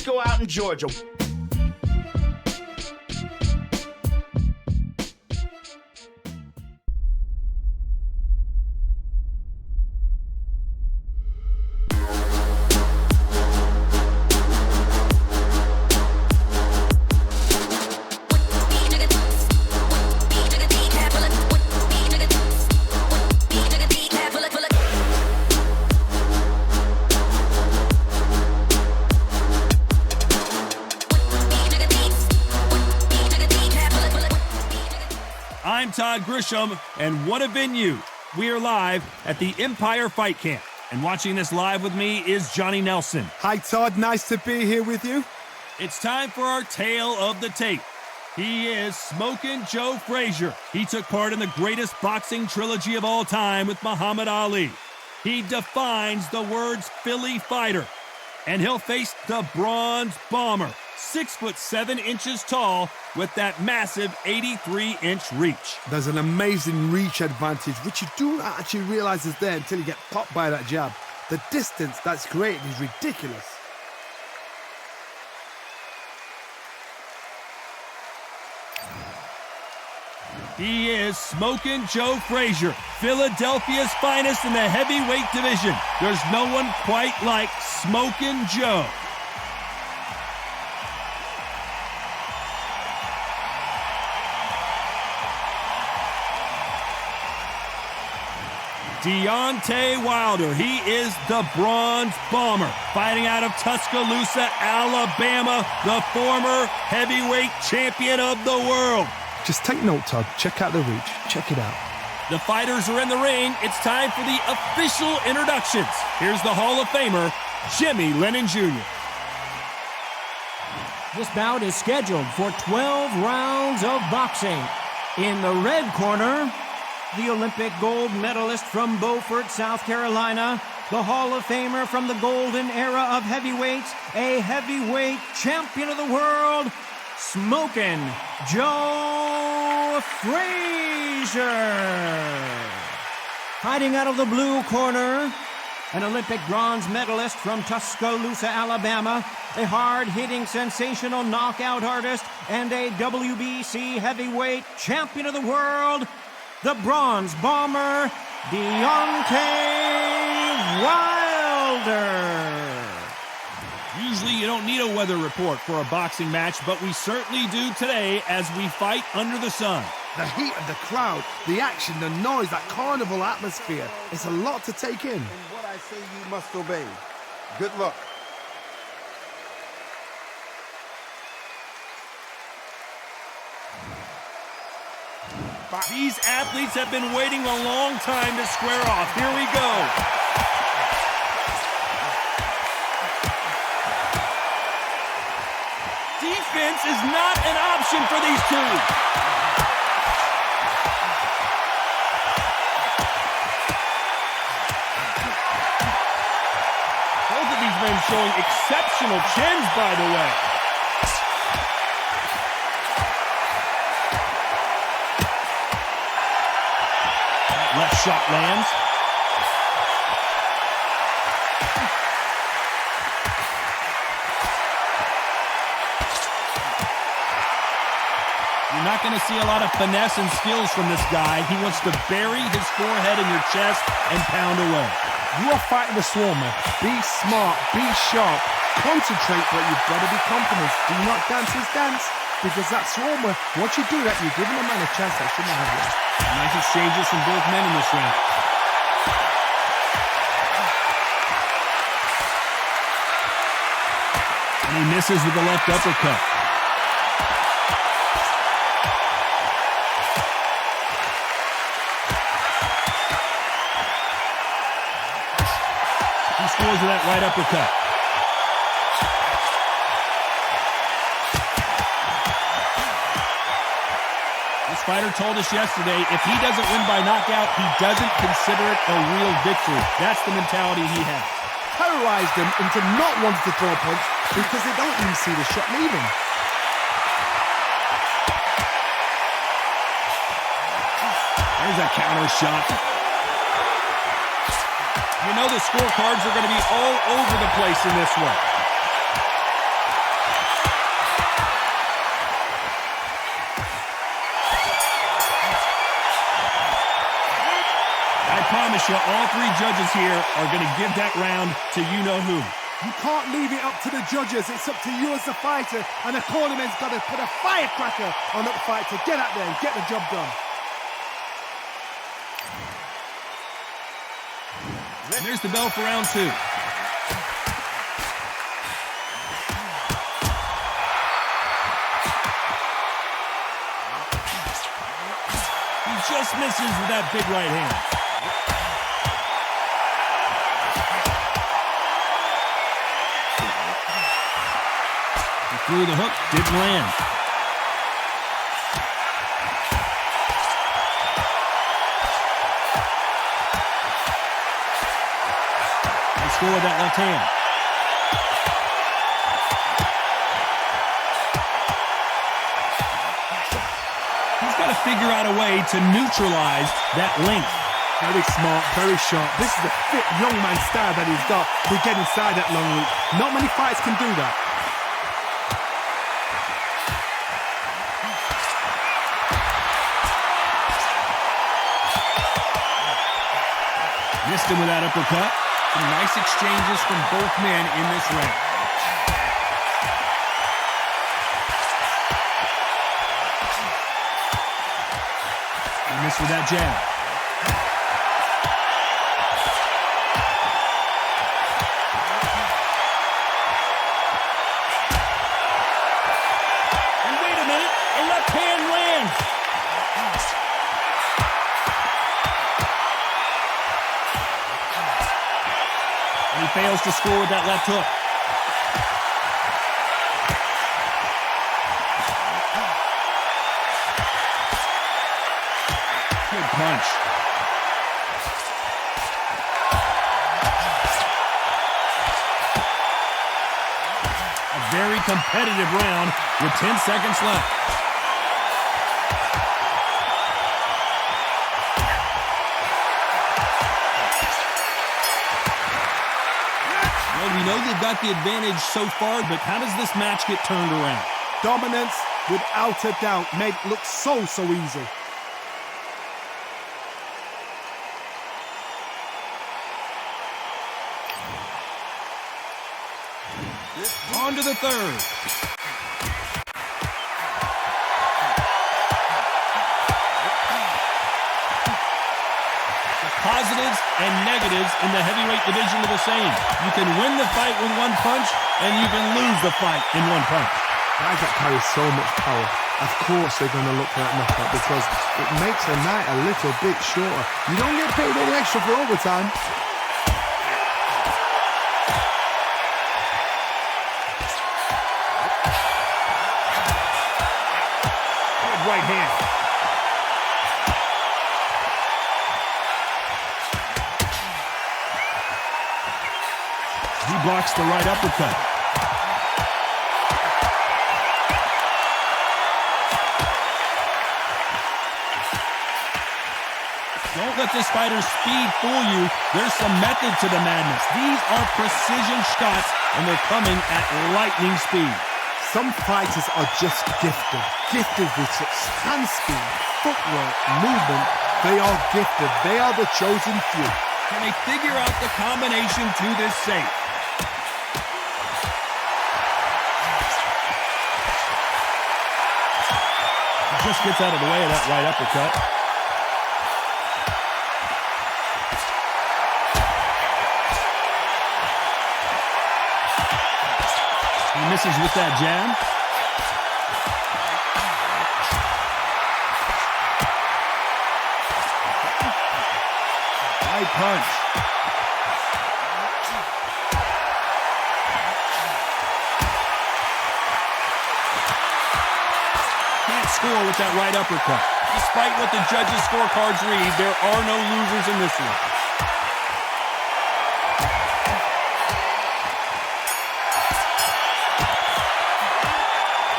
Frisco out in Georgia. I'm Todd Grisham, and what a venue. We are live at the Empire Fight Camp, and watching this live with me is Johnny Nelson. Hi, Todd. Nice to be here with you. It's time for our tale of the tape. He is Smokin Joe Frazier. He took part in the greatest boxing trilogy of all time with Muhammad Ali. He defines the words Philly fighter, and he'll face the Bronze Bomber, 6'7" tall, with that massive 83-inch reach. There's an amazing reach advantage, which you don't actually realize is there until you get popped by that jab. The distance that's created is ridiculous. He is Smokin Joe Frazier, Philadelphia's finest in the heavyweight division. There's no one quite like Smokin Joe. Deontay Wilder, he is the Bronze Bomber, fighting out of Tuscaloosa, Alabama, the former heavyweight champion of the world. Just take note, Todd. Check out the reach. Check it out. The fighters are in the ring. It's time for the official introductions. Here's the Hall of Famer, Jimmy Lennon Jr. This bout is scheduled for 12 rounds of boxing. In the red corner, the Olympic gold medalist from Beaufort, South Carolina, the Hall of Famer from the golden era of heavyweights, a heavyweight champion of the world, Smokin Joe Frazier. Hiding out of the blue corner, an Olympic bronze medalist from Tuscaloosa, Alabama, a hard-hitting, sensational knockout artist, and a WBC heavyweight champion of the world, the Bronze Bomber, Deontay Wilder. Usually you don't need a weather report for a boxing match, but we certainly do today as we fight under the sun. The heat of the crowd, the action, the noise, that carnival atmosphere. It's a lot to take in. And what I say you must obey. Good luck. These athletes have been waiting a long time to square off. Here we go. Defense is not an option for these two. Both of these men showing exceptional chins, by the way. Left shot lands. You're not going to see a lot of finesse and skills from this guy. He wants to bury his forehead in your chest and pound away. You are fighting the Swarmer. Be smart, be sharp, concentrate, but you've got to be confident. Do not dance his dance, because that Swarmer, once you do that, you're giving a man a chance that shouldn't have it. Nice exchanges from both men in this round. And he misses with the left uppercut. He scores with that right uppercut. This fighter told us yesterday, if he doesn't win by knockout, he doesn't consider it a real victory. That's the mentality he has. Terrorized them into not wanting to throw a punch because they don't even see the shot leaving. There's a counter shot. You know the scorecards are going to be all over the place in this one. promise you, all three judges here are going to give that round to you-know-who. You can't leave it up to the judges. It's up to you as the fighter, and the cornerman's got to put a firecracker on that fight to get out there and get the job done. And there's the bell for round two. He just misses with that big right hand. He threw the hook, didn't land. He scored with that left hand. He's got to figure out a way to neutralize that length. Very smart, very sharp. This is a fit young man style that he's got to get inside that long reach. Not many fights can do that. Missed him with that uppercut. Some nice exchanges from both men in this round. He missed with that jab. And wait a minute, a left hand lands. And he fails to score with that left hook. Good punch. A very competitive round with 10 seconds left. Well, we know they've got the advantage so far, but how does this match get turned around? Dominance, without a doubt, made it look so easy. On to the third. The positives and negatives in the heavyweight division are the same. You can win the fight with one punch, and you can lose the fight in one punch. Guys that carry so much power, of course they're going to look for that knockout because it makes the night a little bit shorter. You don't get paid any extra for overtime. Right hand. He blocks the right uppercut. Don't let this fighter's speed fool you. There's some method to the madness. These are precision shots, and they're coming at lightning speed. Some fighters are just gifted with such hand speed, footwork, movement. They are gifted. They are the chosen few. Can they figure out the combination to this safe? He just gets out of the way of that right uppercut. He misses with that jab. Right punch. Can't score with that right uppercut. Despite what the judges' scorecards read, there are no losers in this one.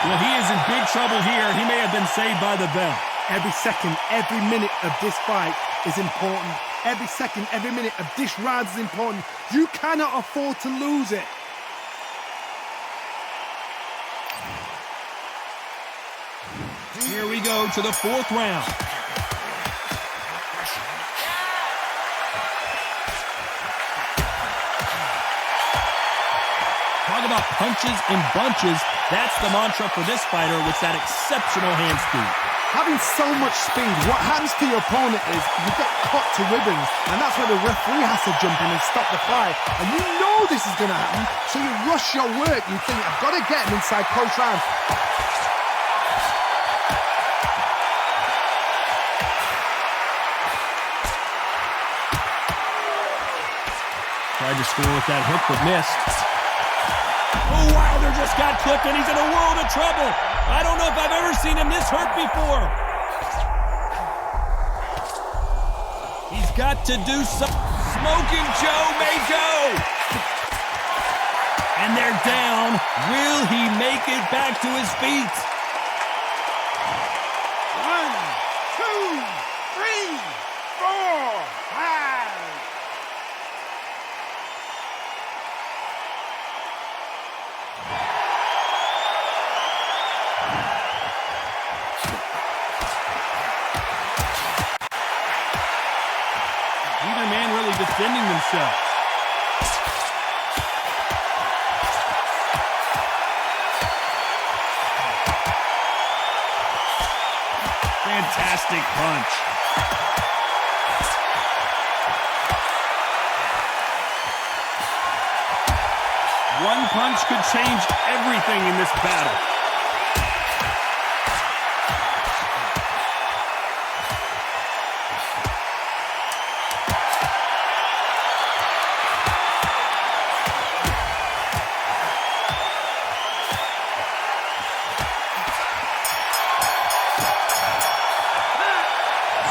Well, he is in big trouble here. He may have been saved by the bell. Every second, every minute of this fight is important. Every second, every minute of this round is important. You cannot afford to lose it. Here we go to the fourth round. about punches and bunches. That's the mantra for this fighter with that exceptional hand speed. Having so much speed, what happens to your opponent is you get cut to ribbons, and that's where the referee has to jump in and stop the fight. And you know this is going to happen, so you rush your work. You think, I've got to get him inside close round. Tried to score with that hook, but missed. Oh, Wilder just got clipped, and he's in a world of trouble. I don't know if I've ever seen him this hurt before. He's got to do some. Smokin Joe may go. And they're down. Will he make it back to his feet? 1, 2, 3, 4, 5. Neither man really defending themselves. Fantastic punch. One punch could change everything in this battle.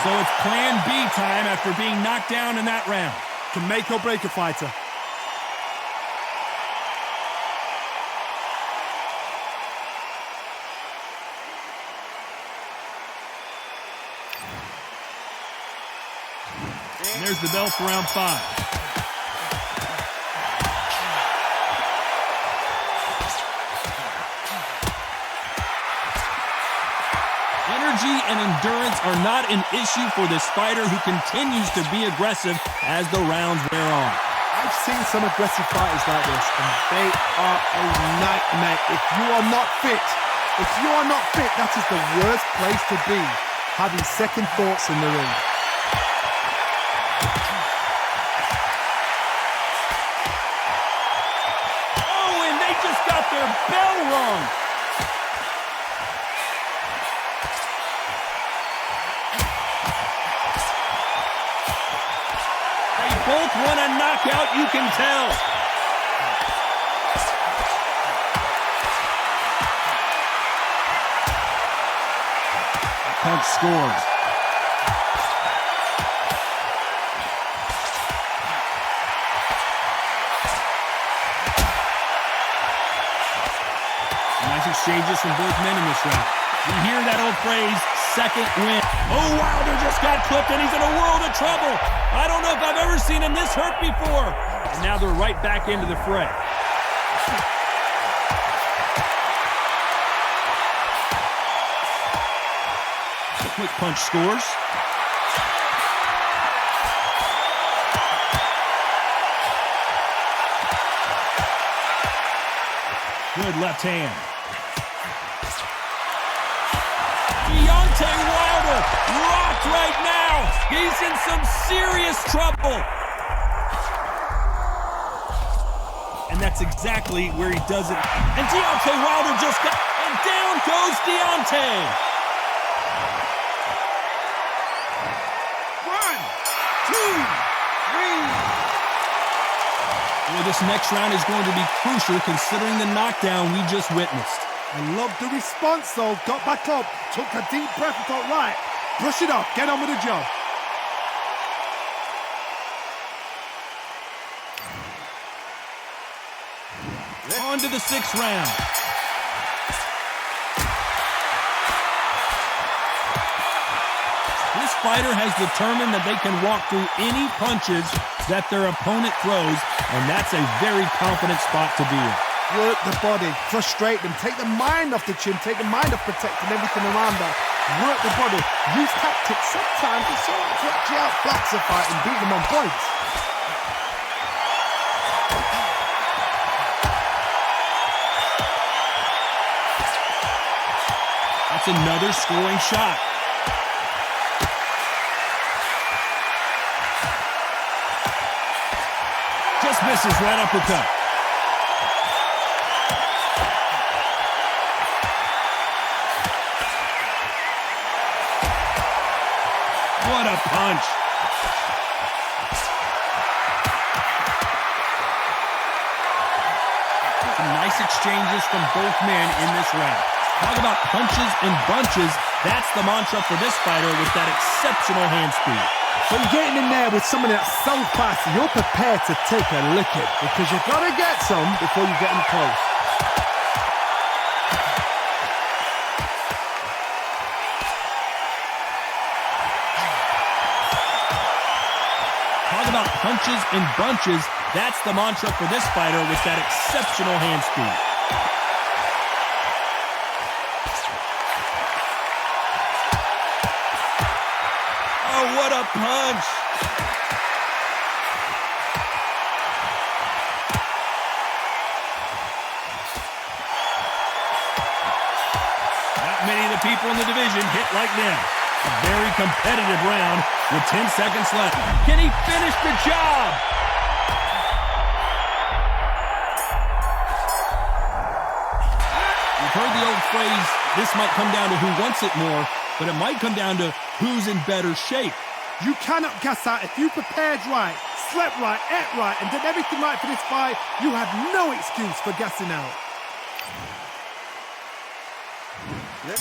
So it's plan B time after being knocked down in that round. Can make or break a fighter. And there's the bell for round 5. Energy and endurance are not an issue for this fighter who continues to be aggressive as the rounds wear on. I've seen some aggressive fighters like this, and they are a nightmare. If you are not fit, that is the worst place to be, having second thoughts in the ring. Oh, and they just got their bell rung. Both want a knockout, you can tell. Punch scores. Nice exchanges from both men in this round. You hear that old phrase, second win. Oh, Wilder just got clipped, and he's in a world of trouble. I don't know if I've ever seen him this hurt before. And now they're right back into the fray. Quick punch scores. Good left hand. Deontay Wilder rocked right now. He's in some serious trouble. And that's exactly where he does it. And Deontay Wilder just got... And down goes Deontay. 1, 2, 3. Well, this next round is going to be crucial considering the knockdown we just witnessed. I love the response, though. Got back up, took a deep breath and thought, right, brush it off, get on with the job. On to the 6th round. This fighter has determined that they can walk through any punches that their opponent throws, and that's a very confident spot to be in. Work the body, frustrate them, take the mind off the chin, take the mind off protecting everything around that. Work the body, use tactics. Sometimes it's so hard to actually outbox a fight and beat them on points. That's another scoring shot. Just misses right uppercut. What a punch. Some nice exchanges from both men in this round. Talk about punches and bunches. That's the mantra for this fighter with that exceptional hand speed. When you're getting in there with someone that's so fast, you're prepared to take a licking because you've got to get some before you get them close. Talk about punches and bunches. That's the mantra for this fighter with that exceptional hand speed. Oh, what a punch! Not many of the people in the division hit like them. A very competitive round with 10 seconds left. Can he finish the job? You've heard the old phrase, this might come down to who wants it more, but it might come down to who's in better shape. You cannot gas out. If you prepared right, slept right, ate right, and did everything right for this fight, you have no excuse for gassing out.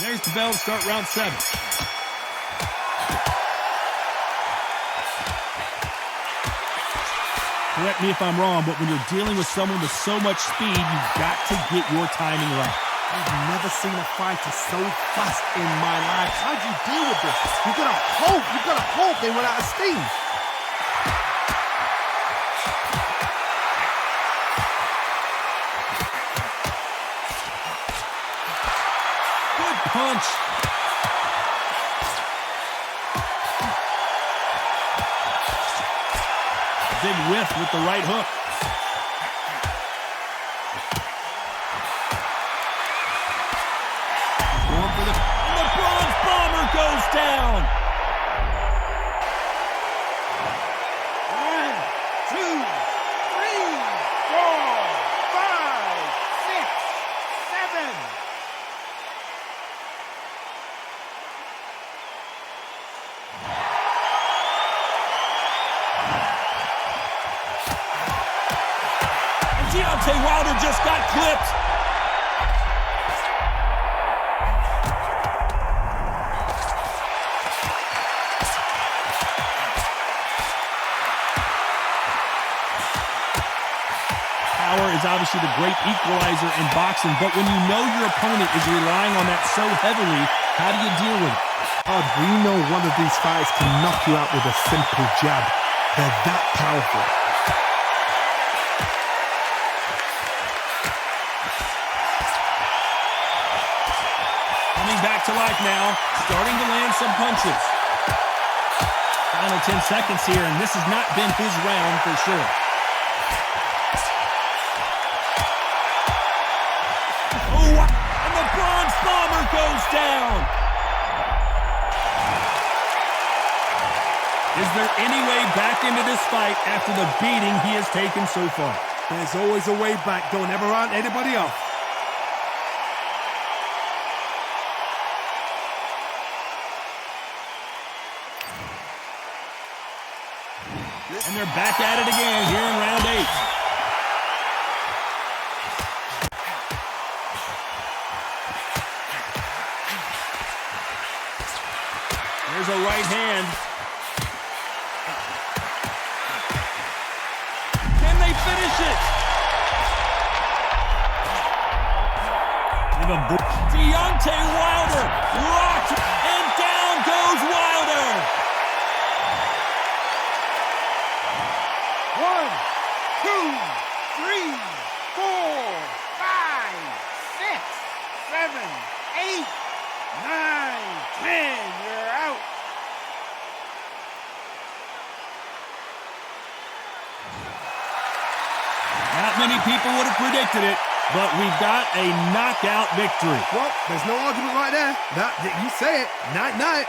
There's the bell to start round 7. Correct me if I'm wrong, but when you're dealing with someone with so much speed, you've got to get your timing right. I've never seen a fighter so fast in my life. How do you deal with this? You've got to hope they run out of steam. Good punch. Big whiff with the right hook. Going for the bronze bomber goes down. 1, 2, 3, 4, 5, 6, 7. Deontay Wilder just got clipped. Power is obviously the great equalizer in boxing, but when you know your opponent is relying on that so heavily, how do you deal with it? We know one of these fighters can knock you out with a simple jab. They're that powerful. Coming back to life now, starting to land some punches. Final 10 seconds here, and this has not been his round for sure. Oh, and the bronze bomber goes down. Is there any way back into this fight after the beating he has taken so far? There's always a way back. Don't ever run anybody off. And they're back at it again here in round 8. There's a right hand. Can they finish it? Deontay Wilder rocked, and down goes Wilder. 1, 2, 3, 4, 5, 6, 7, 8, 9, 10. You're out. Not many people would have predicted it. but we've got a knockout victory. Well, there's no argument right there. You say it. Night, night.